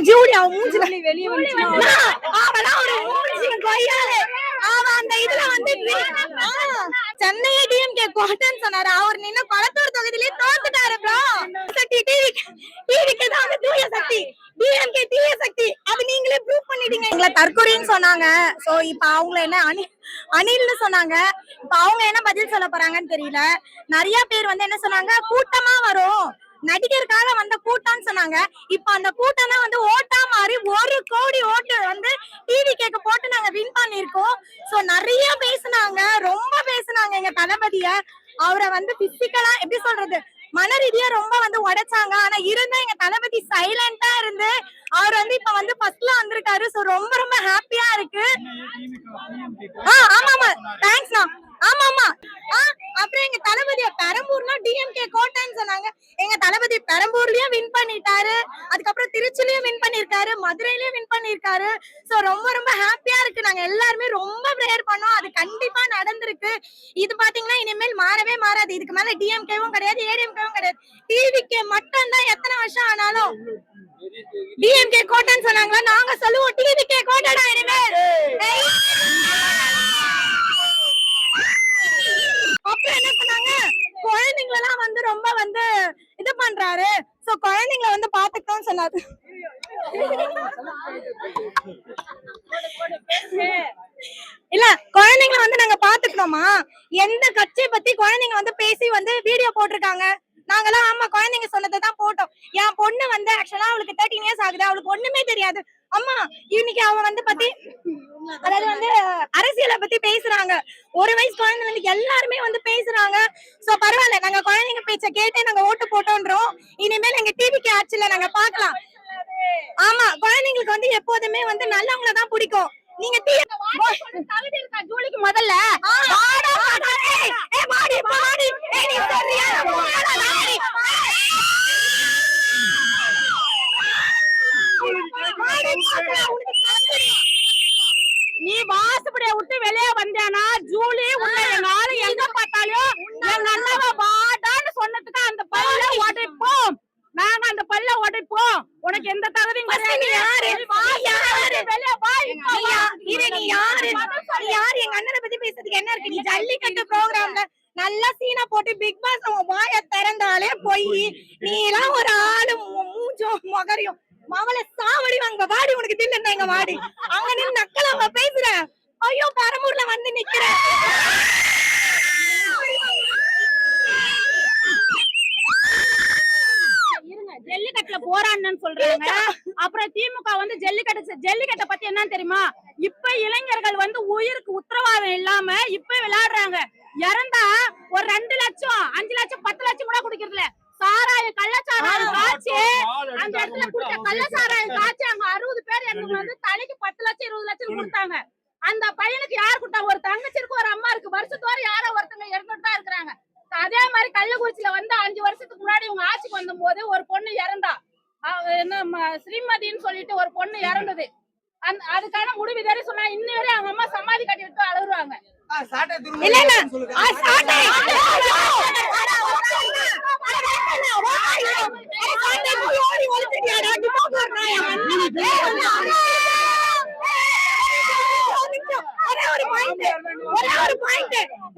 Julie அவ மூஞ்சில வெளிய வந்துச்சு. அவளா ஒரு மூஞ்சி கொய்யாலே. அவ அந்த இதுல வந்து சென்னை டிஎம்கே கோட்டன் சொன்னாரு. அவர் நின்னு கொளத்தூர் தொகுதியிலே தோத்துட்டாரு ப்ரோ. சக்தி டிவிக்கு தான் வந்து தூய சக்தி. டிஎம்கே தீய சக்தி. அது நீங்களே ப்ரூவ் பண்ணிட்டீங்க. எங்களை தற்கொலைன்னு சொன்னாங்க. சோ இப்ப அவங்க என்ன அனில்னு சொன்னாங்க. இப்ப அவங்க என்ன பதில் சொல்ல போறாங்கன்னு தெரியல. நிறைய பேர் வந்து என்ன சொன்னாங்க, கூட்டமா வரும் நடிகருக்காக வந்த கூட்டம்னு சொன்னாங்க. இப்ப அந்த கூட்டம் தான் வந்து ஓட்டா மாறி 1 கோடி ஓட்டு வந்து டிவி கேக்க போட்டு நாங்க வின் பண்ணிருக்கோம். சோ நிறைய பேசுனாங்க, ரொம்ப பேசுனாங்க எங்க தளபதிய. அவரை வந்து பிசிக்கலா எப்படி சொல்றது, மன ரீதியா ரொம்ப வந்து உடைச்சாங்க. ஆனா இருந்த எங்க தளபதி சைலண்டா இருந்து அவர் வந்து இப்ப வந்து ஃபர்ஸ்ட்ல வந்திருக்காரு. சோ ரொம்ப ரொம்ப ஹாப்பியா இருக்கு. ஆமா தேங்க்ஸ்ண்ணா. ஆமா அப்புறம் எங்க தளபதி பெரம்பூர்ல டிஎம்கே கோட்டைன்னு சொன்னாங்க. எங்க தளபதி பெரம்பூர்லயும் வின் பண்ணிட்டாரு. அதுக்கப்புறம் திருச்சிலயும் வின் பண்ணிருக்காரு, மதுரையிலயும் வின் பண்ணிருக்காரு. சோ ரொம்ப ரொம்ப ஹாப்பியா இருக்கு. நாங்க எல்லாருமே ரொம்ப பிரேயர் பண்ணோம். அது கண்டிப்பா நடந்திருக்கு. இது பாத்தீங்கன்னா இனிமேல் மாறவே மாறாது. இதுக்கு மேல டிஎம்கேவும் கிடையாது, ஏடிஎம்கேவும் கிடையாது. டிவிகே மட்டும் தான் எத்தனை வருஷம் ஆனாலும். டிஎம்கே கோட்டைன்னு சொன்னாங்களா, நாங்க சொல்லுவோம் டிவிகே கோட்டைடா இனிமேல். அப்புறம் என்ன சொன்னாங்க, குழந்தைங்களெல்லாம் வந்து ரொம்ப வந்து இது பண்றாரு. சோ குழந்தைங்களை வந்து பாத்துக்கிட்டோம்னு சொன்னாரு. இல்ல குழந்தைங்களை வந்து நாங்க பாத்துக்கிட்டோமா, எந்த கட்சியை பத்தி குழந்தைங்க வந்து பேசி வந்து வீடியோ போட்டிருக்காங்க. நாங்கெல்லாம் ஆமா குழந்தைங்க சொன்னதான் போட்டோம். என் பொண்ணு வந்து ஆக்சுவலா அவளுக்கு 13 இயர்ஸ் ஆகுது. அவளுக்கு ஒண்ணுமே தெரியாது. அம்மா இன்னைக்கு அவ வந்து பத்தி அதாவது வந்து அரசியலை பத்தி பேசுறாங்க. 1 வயசு குழந்தை வந்து எல்லாருமே வந்து பேசுறாங்க. சோ பரவாயில்ல, நாங்க குழந்தைங்க பேச்ச கேட்டே நாங்க ஓட்டு போட்டோன்றோம். இனிமேல் எங்க டிவிக்கு ஆட்சியில நாங்க பாக்கலாம். ஆமா குழந்தைங்களுக்கு வந்து எப்போதுமே வந்து நல்லவங்கள தான் பிடிக்கும். நீங்க தகுதி இருக்கா ஜூலிக்கு முதல்ல நீ வாசப்படிய விட்டு வெளியே வந்தானா ஜூலி உன்னை என்னால எங்க பார்த்தாலும் எங்க அண்ணாவ வாடான்னு சொன்னதுக்கு அந்த பல்ல உடைப்போம். நாங்க அந்த பல்ல உடைப்போம். உனக்கு எந்த தகுதியும் கிடையாது. எங்க அண்ணனை பத்தி பேசுறதுக்கு என்ன இருக்கு? நீ ஜல்லிக்கட்டு ப்ரோக்ராம்ல நல்லா சீனா போட்டு பிக் பாஸ் வாய திறந்தாலே போய் நீ எல்லாம் ஒரு ஆளு மூஞ்சோ மகரியும் மவளை சாவடி வாங்க வாடி. உனக்கு தில்ல எங்க வாடி அங்க நின்று நக்கலவ பேசுற. ஐயோ பெரம்பூர்ல வந்து நிக்கிற. ஜல்லிக்கட்டுல போராடணும்னு சொல்றாங்க. அப்புறம் திமுக வந்து ஜல்லிக்கட்டை பத்தி என்னன்னு தெரியுமா? இப்ப இளைஞர்கள் வந்து உயிருக்கு உத்தரவாதம் இல்லாம இப்ப விளையாடுறாங்க. இறந்தா ஒரு 2 லட்சம் 5 லட்சம் 10 லட்சம் கூட குடிக்கிறதுல சாராயம் கள்ளச்சாராயம் காய்ச்சி அந்த இடத்துல குடிச்ச கள்ளச்சாராயம் காய்ச்சி அங்க 60 பேர் எனக்கு வந்து தலைக்கு 10 லட்சம் 20 லட்சம் கொடுத்தாங்க. அந்த பையனுக்கு யார் கொடுத்தா? ஒரு தங்கச்சி இருக்கு, ஒரு அம்மா இருக்கு. வருஷத்தோறும் யாரோ ஒருத்தங்க இறந்துட்டு தான் இருக்கிறாங்க. அதே மாதிரி கள்ளக்குறிச்சியில வந்து 5 வருஷத்துக்கு முன்னாடி இவங்க ஆட்சிக்கு வந்த போது ஒரு பொண்ணு இறந்தா. என்ன ஸ்ரீமதின்னு சொல்லிட்டு ஒரு பொண்ணு இறந்தது. அதுக்கான முடிவு தெரியும் சொன்னா இன்ன வரையும் அவங்க அம்மா சமாதி கட்டி விட்டு அழுகுறாங்க.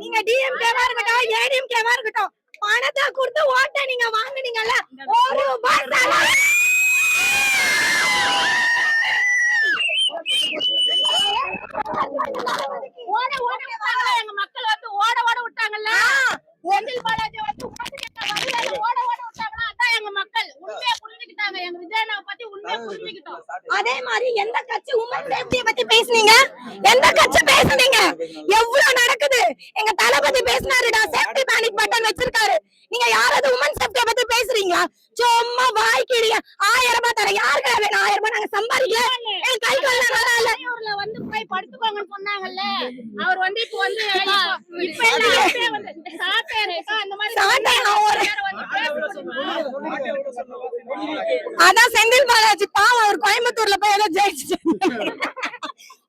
நீங்க டிஎம்கேவா இருக்கட்டும் ஏடிஎம்கேவா இருக்கட்டும் பணத்தை கொடுத்து ஓட்ட நீங்க வாங்குனீங்கல்ல, ஒரு எங்க மக்கள் வந்து ஓட விட்டாங்கல்ல. செந்தில் பாலாஜி வந்து ஓட விட்டாங்களா? அதான் எங்க மக்கள் உண்மையா புரிஞ்சுக்கிட்டாங்க. எங்க விஜயனாவை பத்தி உண்மையா புரிஞ்சுக்கிட்டோம். அதே மாதிரி எந்த கட்சி உமன் சேஃப்டியை பத்தி பேசுனீங்க? எந்த கட்சி பேசுனீங்க? எவ்வளவு நடக்குது? எங்க தளபதி பேசினாருடா, சேஃப்டி பேனிக் பட்டன் வச்சிருக்காரு. நீங்க யாராவது உமன் சேஃப்டியை பத்தி பேசுறீங்களா? சும்மா வாய்க்கிடிய 1000 ரூபாய் தர. யாருக்கு வேணும் 1000 ரூபாய்? நாங்க சம்பாதிக்கல. என் கை கால நல்லா இல்ல. ஊர்ல வந்து போய் படுத்துக்கோங்கன்னு சொன்னாங்கல்ல. அவர் வந்து இப்போ வந்து இப்ப எல்லாம் வந்து சாட்டேரே அந்த மாதிரி அதான் செந்தில் பாலாஜி பாவம் அவர் கோயம்புத்தூர்ல போய் ஏதோ ஜெயிச்சு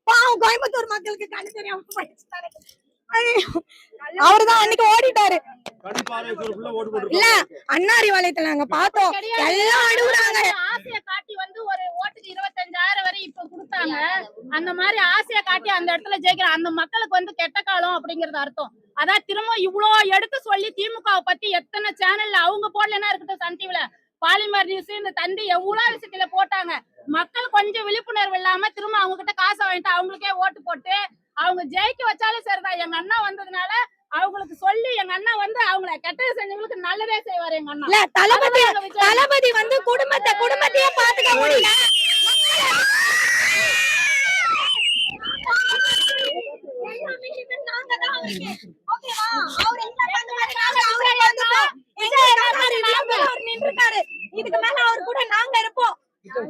பாவம் கோயம்புத்தூர் மக்களுக்கு கண்ணு தெரியாம படிச்சுட்டாரு. அவருதான் அன்னைக்கு ஓடிட்டாரு. இல்ல அண்ணாரி வளையத்துல நாங்க பார்த்தோம், எல்லாம் அழுகுறாங்க. ஆசைய காட்டி வந்து ஒரு ஓட்டுக்கு 25,000 வரை இப்ப கொடுத்தாங்க. அந்த மாதிரி ஆசைய காட்டி அந்த இடத்துல ஜெயிக்கிற அந்த மக்களுக்கு வந்து கெட்ட காலம் அப்படிங்கறது அர்த்தம். அதான் திரும்ப இவ்ளோ எடுத்து சொல்லி திமுகவை பத்தி எத்தனை சேனல்ல அவங்க போடலன்னா இருக்கட்டும், சன் டிவில பாலிமர் நியூஸ் இந்த தந்தி எவ்வளவு விஷயத்துல போட்டாங்க. மக்கள் கொஞ்சம் விழிப்புணர்வு இல்லாம திரும்ப அவங்க கிட்ட காசை வாங்கிட்டு அவங்களுக்கே ஓட்டு போட்டு அவங்க ஜெயிக்க வச்சாலும் சரிதான். எங்க அண்ணா வந்ததுனால அவங்களுக்கு சொல்லி எங்க அண்ணா வந்து அவங்கள கெட்டது செஞ்சவங்களுக்கு நல்லதே செய்வாரு எங்க அண்ணா. தளபதி வந்து குடும்பத்தையே பாத்துக்க முடியல. இதுக்கு மேல அவர் கூட நாங்க இருப்போம்.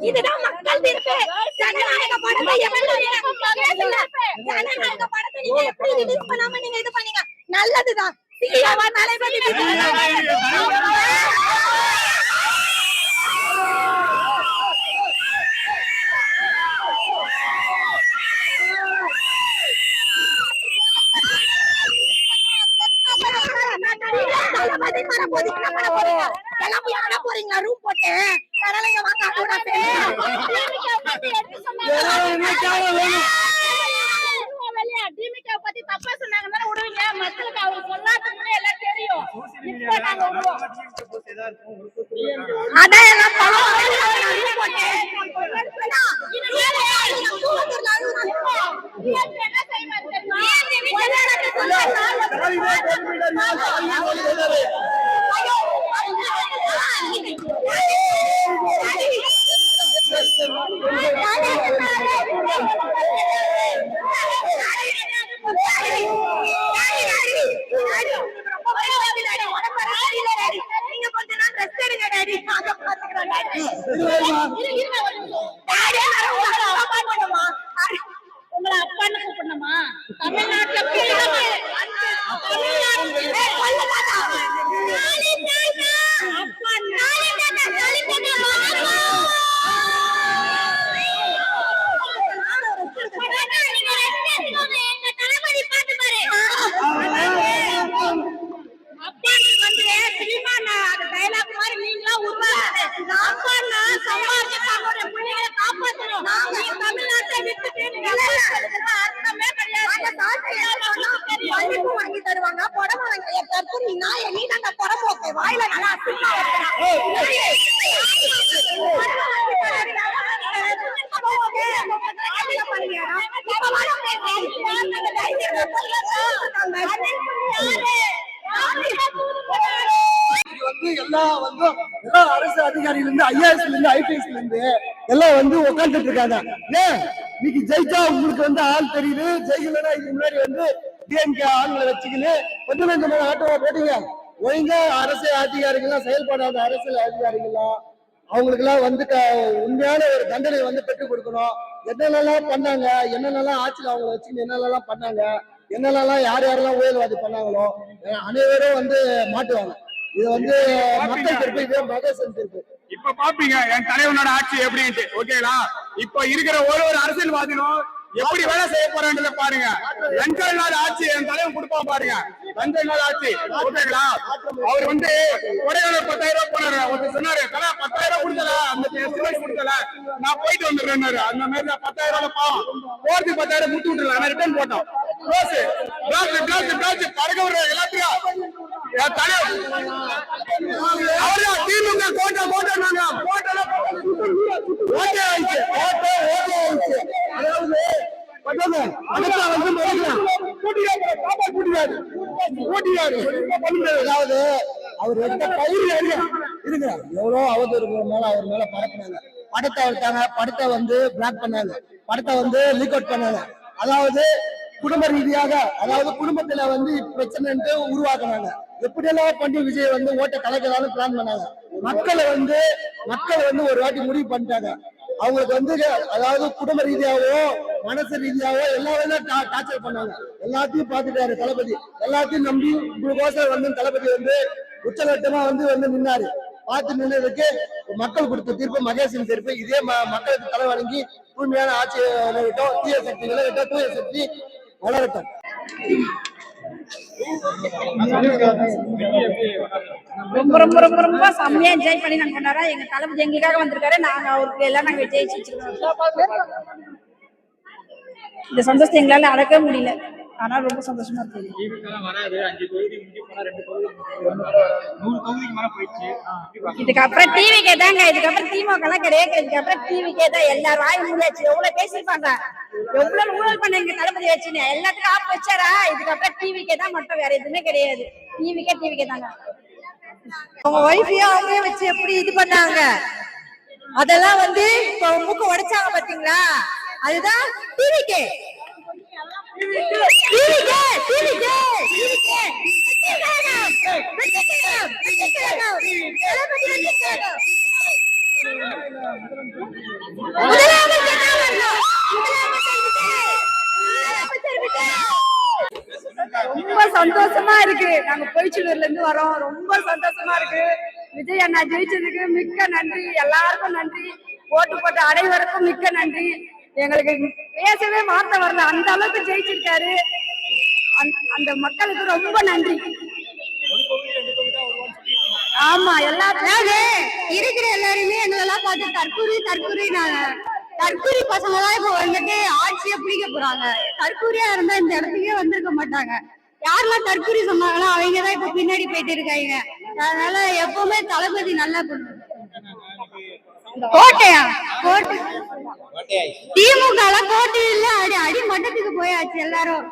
இதுதான் மக்கள் தீர்ப்பு. ஜனநாயக படத்தை நீங்க எப்படி ரிலீஸ் பண்ணாம நீங்க இது பண்ணீங்க? நல்லதுதான். தளபதி போறீங்களா ரூம் போட்டு டிமிகே பத்தி தப்பா சொன்னாங்கன்னா விடுவீங்க. மக்களுக்கு அவங்க சொல்லாததுன்னு எல்லாம் தெரியும். இப்ப நாங்க விடுவோம். அதான் எல்லாம் நீங்க கொஞ்ச நாள் ரெஸ்ட் எடுங்க டாடி. நாங்க பாத்துக்கிறோம் டாடி. உங்களை அப்பான்னு கூப்பிடணுமா? தமிழ்நாட்டுல வாங்கி தருவாங்க. புடவை வாங்கி தற்போது நான் நீ தாங்க புறம்போக்கு வாயில நல்லா எல்லா அரசு அதிகாரிகள் இருந்து ஐஏஎஸ்ல இருந்து ஐபிஎஸ்ல இருந்து எல்லாம் வந்து உட்காந்துட்டு இருக்காங்க. ஏன் இன்னைக்கு ஜெயிச்சா உங்களுக்கு வந்து ஆள் தெரியுது, ஜெயிக்கலன்னா இதுக்கு முன்னாடி வந்து டிஎம்கே ஆளுங்களை வச்சுக்கின்னு கொஞ்சம் கொஞ்சம் ஆட்டோவா போட்டீங்க. ஒழுங்கா அரசு அதிகாரிகள்லாம் செயல்படாத அரசியல் அதிகாரிகள்லாம் அவங்களுக்கு எல்லாம் வந்து உண்மையான ஒரு தண்டனை வந்து பெற்றுக் கொடுக்கணும். என்னென்னலாம் பண்ணாங்க, என்னென்னலாம் ஆட்சியில் அவங்களை வச்சுன்னு என்னென்னலாம் பண்ணாங்க, என்னென்னலாம் யார் யாரெல்லாம் ஊழல்வாதி பண்ணாங்களோ அனைவரும் வந்து மாட்டுவாங்க. இது வந்து மக்கள் தீர்ப்பு, இது மகேசன் தீர்ப்பு. இப்ப பாப்பீங்க என் தலைவனோட ஆட்சி எப்படின்ட்டு. ஓகேங்களா? இப்ப இருக்கிற ஒரு அரசியல்வாதினும் எப்படி வேலை செய்ய போறான்றத பாருங்க. லஞ்ச நாள் ஆட்சி என் தலைவன் கொடுப்பான் பாருங்க. லஞ்ச நாள் ஆட்சி. ஓகேங்களா? அவர் வந்து கொடைக்கானல் 10,000 போனாரு. ஒருத்தர் சொன்னாரு, 10,000 கொடுத்தல, அந்த கொடுத்தல, நான் போயிட்டு வந்துடுறேன். அந்த மாதிரி 10,000 பாவம் போறது 10,000 முட்டு விட்டுல ரிட்டர்ன் போட்டோம். பறக்க விடுற எல்லாத்தையும் என் தலைவர் அவர்தான் திமுக கோட்டை நாங்க ஓட்டே ஆயிடுச்சு. அதாவது அவர் எடுத்த பயிர் இருங்க எவ்வளவு அவதூறு மேல அவர் மேல பரப்புனாங்க. படத்தை எடுத்தாங்க, படத்தை வந்து பிளாக் பண்ணாங்க, படத்தை வந்து லீக் அவுட் பண்ணாங்க. அதாவது குடும்ப ரீதியாக, அதாவது குடும்பத்துல வந்து பிரச்சனை உருவாக்குனாங்க. எப்படியெல்லாம் பண்ணி விஜய் வந்து ஓட்ட கலைக்கலாம்னு பிளான் பண்ணாங்க. மக்கள் வந்து ஒரு வாட்டி முடிவு பண்ணிட்டாங்க. அவங்களுக்கு வந்து அதாவது குடும்ப ரீதியாவோ மனசு ரீதியாவோ எல்லாரும் டார்ச்சர் பண்ணாங்க. எல்லாத்தையும் பார்த்துட்டாரு தளபதி. எல்லாத்தையும் நம்பி உங்களுக்கோசம் வந்து தளபதி வந்து உச்சகட்டமா வந்து நின்னாரு. பார்த்து நின்னதுக்கு மக்கள் கொடுத்த தீர்ப்பு மகேசன் தீர்ப்பு. இதே மக்களுக்கு தலை வழங்கி தூய்மையான ஆட்சி நிலவிட்டோம். தீய சக்தி நிலவிட்டோம். தூய சக்தி வளரட்டும். ரொம்ப ரொம்ப ரொம்ப ரொம்ப செம்மையா என்ஜாய் பண்ணி நாங்க கொண்டாடுறோம். எங்க தளபதி எங்களுக்காக வந்திருக்காரு. நாங்க அவருக்கு எல்லாம் நாங்க ஜெயிச்சு வச்சிருக்கோம். இந்த சந்தோஷத்தை எங்களால அடக்க முடியல. ஆனா ரொம்ப சந்தோஷமா இருக்கு. இதுக்கப்புறம் டிவிக்கே தாங்க. இதுக்கப்புறம் திமுக எல்லாம் கிடையாது. இதுக்கப்புறம் டிவிக்கே தான். எல்லாரும் வாய் மூடியாச்சு. எவ்வளவு பேசிருப்பாங்க, எவ்வளவு ஊழல் பண்ண எங்க தளபதி வச்சுன்னு எல்லாத்துக்கும் ஆப் வச்சாரா. இதுக்கப்புறம் டிவிக்கே தான் மட்டும், வேற எதுவுமே கிடையாது. டிவிக்கே தாங்க. அவங்க ஒய்ஃபையும் அவங்களே வச்சு எப்படி இது பண்ணாங்க, அதெல்லாம் வந்து இப்ப மூக்க உடைச்சாங்க பாத்தீங்களா, அதுதான் டிவிக்கே. ரொம்ப சந்தோஷமா இருக்கு. நாங்க பொய்ச்சலூர்ல இருந்து வரோம். ரொம்ப சந்தோஷமா இருக்கு. விஜய் அண்ணா ஜெயிச்சதுக்கு மிக்க நன்றி. எல்லாருக்கும் நன்றி. ஓட்டு போட்ட அனைவருக்கும் மிக்க நன்றி. எங்களுக்கு பேசவே வார்த்தை வரல, அந்த அளவுக்கு ஜெயிச்சிருக்காரு. அந்த மக்களுக்கு ரொம்ப நன்றி. ஆமா, எல்லாரும் இருக்கிற எல்லாருமே எங்களெல்லாம் பார்த்து தற்கூரி பசங்க தான் இப்ப வந்துட்டு ஆட்சியை பிடிக்க போறாங்க. தற்கூரியா இருந்தா இந்த இடத்துக்கே வந்திருக்க மாட்டாங்க. யாரெல்லாம் தற்கூரி சொன்னாங்களோ அவங்கதான் இப்ப பின்னாடி போயிட்டு இருக்காங்க. அதனால எப்பவுமே தளபதி நல்லா பண்ணுவாங்க. கோட்டையா கோட்டை திமுக எல்லாம் கோட்டை இல்ல, அடி மட்டத்துக்கு போயாச்சு. எல்லாரும்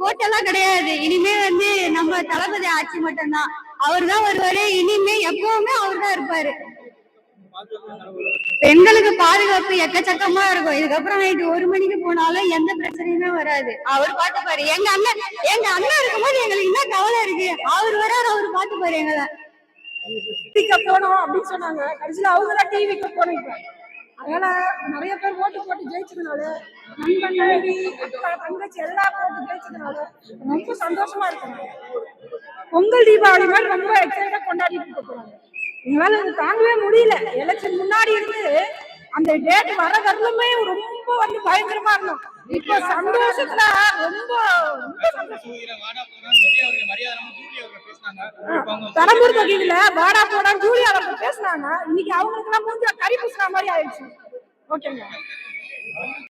கோட்டெல்லாம் கிடையாது. இனிமே வந்து நம்ம தளபதி ஆட்சி மட்டும்தான். அவர் தான் வருவாரு. இனிமே எப்பவுமே அவர் தான் இருப்பாரு. பெண்களுக்கு பாதுகாப்பு எக்கச்சக்கமா இருக்கும். இதுக்கப்புறம் நைட்டு 1 மணிக்கு போனாலும் எந்த பிரச்சனையுமே வராது. அவர் பாத்துப்பாரு. எங்க அண்ணன் இருக்கும்போது எங்களுக்கு என்ன கவலை இருக்கு. அவர் வராரு, அவர் பாத்துப்பாரு எங்களை. போனோம் அப்படின்னு சொன்னாங்க. கடைசியில அவங்க தான் டிவிக்கு போனோம். அதனால நிறைய பேர் ஓட்டு போட்டு ஜெயிச்சதுனால, நண்பன் நண்பி தங்கச்சி எல்லா போட்டு ஜெயிச்சதுனால ரொம்ப சந்தோஷமா இருக்கு. பொங்கல் தீபாவளி மாதிரி ரொம்ப எக்ஸைட்டா கொண்டாடிட்டு போறாங்க. எங்களால தாங்கவே முடியல. எலெக்ஷன் முன்னாடி இருந்து அந்த டேட் வர வரலுமே ரொம்ப வந்து பயங்கரமா இருந்தோம். இப்ப சந்தோஷத்துல ரொம்ப பெரம்பூர் தொகுதியில வாடா போடா ஜூலி அவர்கள் பேசினாங்க. இன்னைக்கு அவங்களுக்கு எல்லாம் மூஞ்சில கறி பூசின மாதிரி ஆயிடுச்சு. ஓகேங்க.